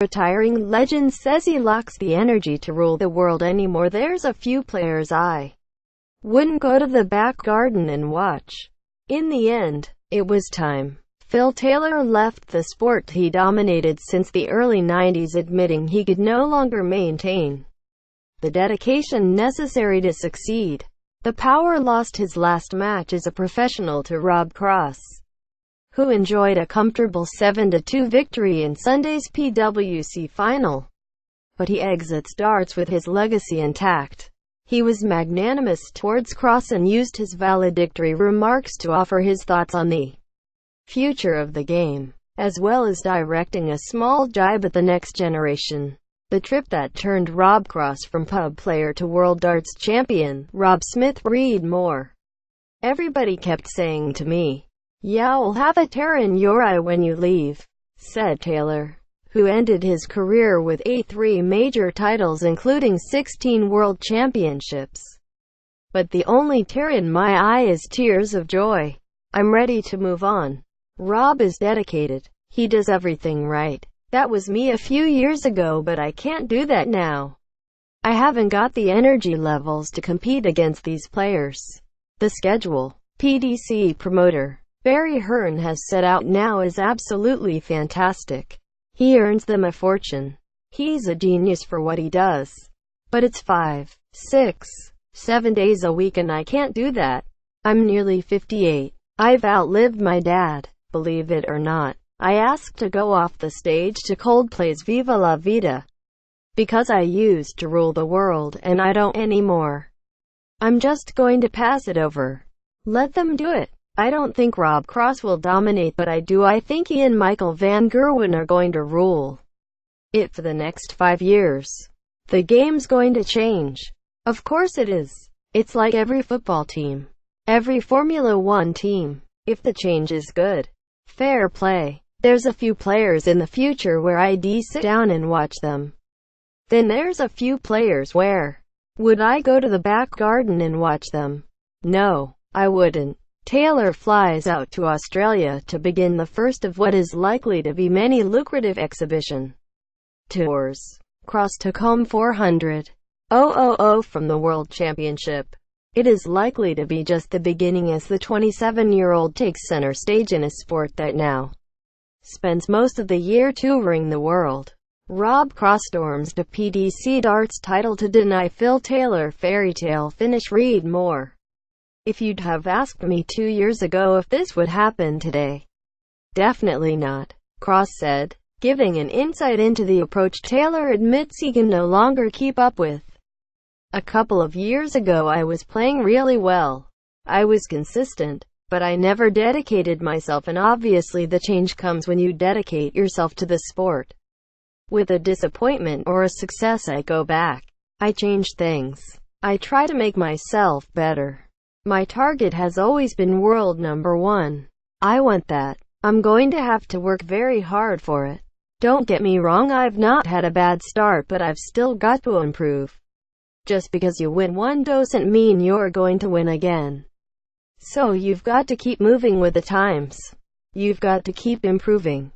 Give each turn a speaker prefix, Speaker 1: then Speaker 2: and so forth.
Speaker 1: Retiring legend says he lacks the energy to rule the world anymore. There's a few players I wouldn't go to the back garden and watch. In the end, it was time. Phil Taylor left the sport he dominated since the early 90s, admitting he could no longer maintain the dedication necessary to succeed. The Power lost his last match as a professional to Rob Cross, who enjoyed a comfortable 7-2 victory in Sunday's PWC final. But he exits darts with his legacy intact. He was magnanimous towards Cross and used his valedictory remarks to offer his thoughts on the future of the game, as well as directing a small jibe at the next generation. The trip that turned Rob Cross from pub player to world darts champion. Rob Smith, read more. Everybody kept saying to me, "You'll have a tear in your eye when you leave," said Taylor, who ended his career with 3 major titles including 16 world championships. "But the only tear in my eye is tears of joy. I'm ready to move on." Rob is dedicated. He does everything right. "That was me a few years ago, but I can't do that now. I haven't got the energy levels to compete against these players." The schedule. PDC promoter Barry Hearn has set out now is absolutely fantastic. He earns them a fortune. He's a genius for what he does. But it's 5, 6, 7 days a week and I can't do that. I'm nearly 58. I've outlived my dad, believe it or not. I asked to go off the stage to Coldplay's Viva La Vida, because I used to rule the world and I don't anymore. I'm just going to pass it over. Let them do it. I don't think Rob Cross will dominate, but I think he and Michael Van Gerwen are going to rule it for the next 5 years. The game's going to change. Of course it is. It's like every football team, every Formula One team. If the change is good, fair play. There's a few players in the future where I'd sit down and watch them. Then there's a few players where would I go to the back garden and watch them? No, I wouldn't. Taylor flies out to Australia to begin the first of what is likely to be many lucrative exhibition tours. Cross took home 400,000 from the World Championship. It is likely to be just the beginning as the 27-year-old takes center stage in a sport that now spends most of the year touring the world. Rob Cross storms the PDC darts title to deny Phil Taylor fairytale finish. Read more. If you'd have asked me 2 years ago if this would happen today, definitely not, Cross said, giving an insight into the approach Taylor admits he can no longer keep up with. "A couple of years ago I was playing really well. I was consistent, but I never dedicated myself, and obviously the change comes when you dedicate yourself to the sport. With a disappointment or a success I go back. I change things. I try to make myself better. My target has always been world #1. I want that. I'm going to have to work very hard for it. Don't get me wrong, I've not had a bad start, but I've still got to improve. Just because you win one doesn't mean you're going to win again. So you've got to keep moving with the times. You've got to keep improving.